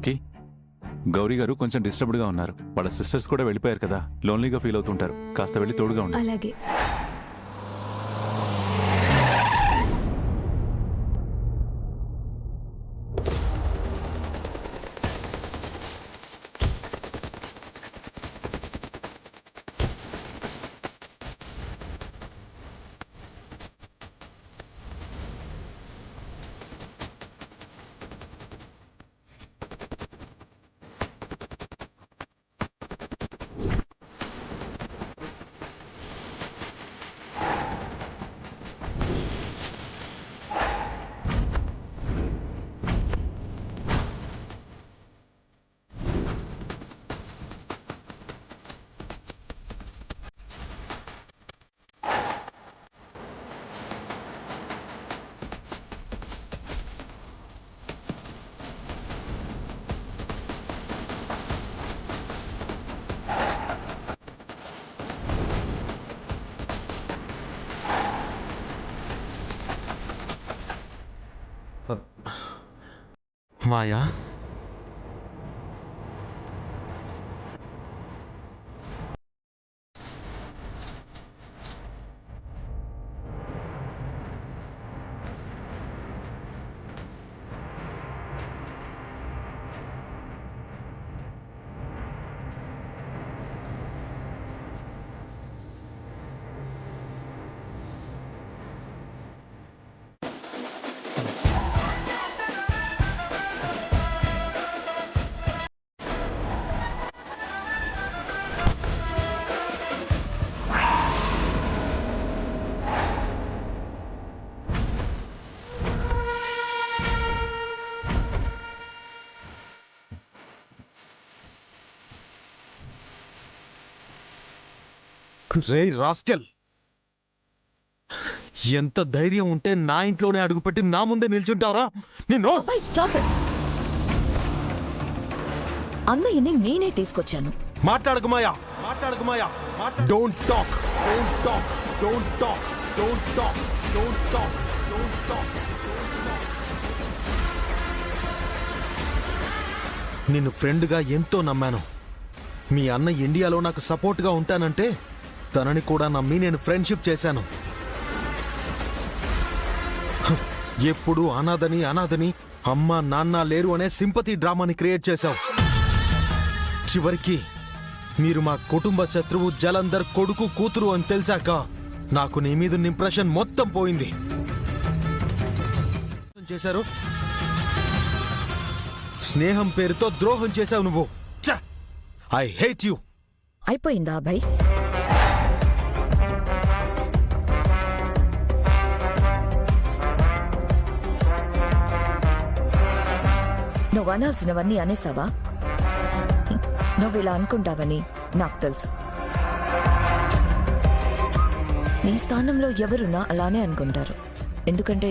జానకి, గౌరీ గారు కొంచెం డిస్టర్బ్డ్గా ఉన్నారు. వాళ్ళ సిస్టర్స్ కూడా వెళ్ళిపోయారు కదా, లోన్లీగా ఫీల్ అవుతుంటారు. కాస్త వెళ్ళి తోడుగా ఉండు. అలాగే. మాయా, రే రాస్కెల్, ఎంత ధైర్యం ఉంటే నా ఇంట్లోనే అడుగుపెట్టి నా ముందే నిల్చుంటావరా? నిన్ను అన్నయ్యని నేనే తీసుకొచ్చాను. మాట్లాడకు మాయా, మాట్లాడకు Maya. Don't talk, don't talk, don't talk, don't talk, don't talk, don't talk. నిన్ను ఫ్రెండ్గా ఎంతో నమ్మాను. మీ అన్న ఇండియాలో నాకు సపోర్ట్గా ఉంటానంటే తనని కూడా నమ్మి నేను ఫ్రెండ్షిప్ చేశాను. ఎప్పుడు అనాథని అనాథని అమ్మ నాన్న లేరు అనే సింపతి డ్రామాని క్రియేట్ చేశావు. చివరికి మీరు మా కుటుంబ శత్రువు జలంధర్ కొడుకు కూతురు అని తెలిసాక నాకు నీ మీద ఇంప్రెషన్ మొత్తం పోయింది. చేశారు, స్నేహం పేరుతో ద్రోహం చేశావు నువ్వు. I hate you. అయిపోయిందా అభయ్? నువ్వు అనాల్సినవన్నీ అనేసావా? నువ్వు ఇలా అనుకుంటావని నాకు తెలుసు. నీ స్థానంలో ఎవరున్నా అలానే అనుకుంటారు. ఎందుకంటే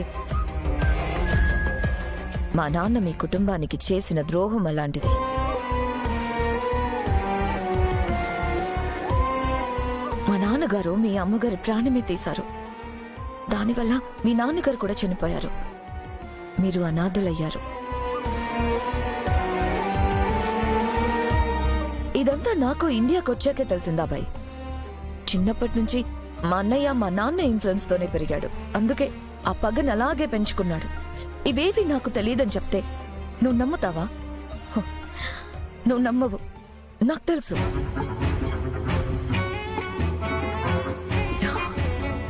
మా నాన్న మీ కుటుంబానికి చేసిన ద్రోహం అలాంటిది. మా నాన్నగారు మీ అమ్మగారి ప్రాణమే తీశారు. దానివల్ల మీ నాన్నగారు కూడా చనిపోయారు. మీరు అనాథలయ్యారు. ఇదంతా నాకు ఇండియాకి వచ్చాకే తెలిసిందా బాయ్. చిన్నప్పటి నుంచి మా అన్నయ్య మా నాన్న ఇన్ఫ్లుయెన్స్ తోనే పెరిగాడు. అందుకే ఆ పగను అలాగే పెంచుకున్నాడు. ఇవేవి నాకు తెలియదని చెప్తే నువ్వు నమ్ముతావా? నువ్వు నమ్మవు, నాకు తెలుసు.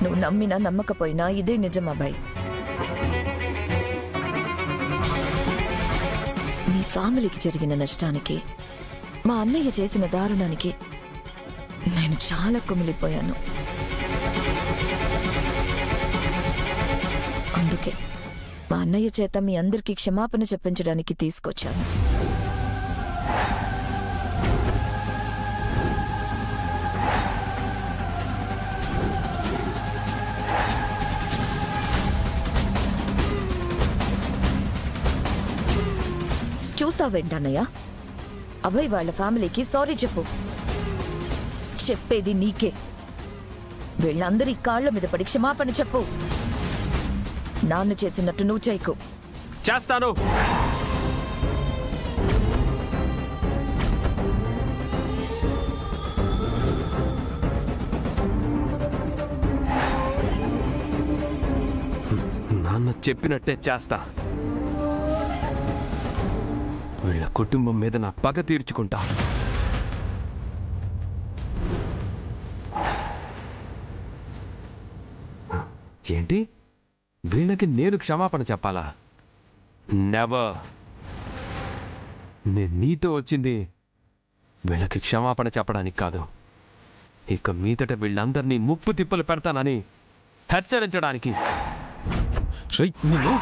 నువ్వు నమ్మినా నమ్మకపోయినా ఇదే నిజం అబ్బాయి. మీ ఫ్యామిలీకి జరిగిన నష్టానికి, మా అన్నయ్య చేసిన దారుణానికి నేను చాలా కుమిలిపోయాను. అందుకే మా అన్నయ్య చేత మీ అందరికీ క్షమాపణ చెప్పించడానికి తీసుకొచ్చాను. చూస్తావేంటన్నయ్య? అభయ్ వాళ్ళ ఫ్యామిలీకి సారీ చెప్పు. చెప్పేది నీకే. వీళ్ళందరి కాళ్ల మీద పడి క్షమాపణ చెప్పు. నాన్న చేసినట్టు నువ్వు చేయకు. చేస్తాను. నాన్న చెప్పినట్టే చేస్తా. వీళ్ళ కుటుంబం మీద నా పగ తీర్చుకుంటా. ఏంటి, వీళ్ళకి నేను క్షమాపణ చెప్పాలా? నెవర్. నేను నీతో వచ్చింది వీళ్ళకి క్షమాపణ చెప్పడానికి కాదు, ఇక మీదట వీళ్ళందరినీ ముప్పు తిప్పలు పెడతానని హెచ్చరించడానికి. రేయ్, నిన్ను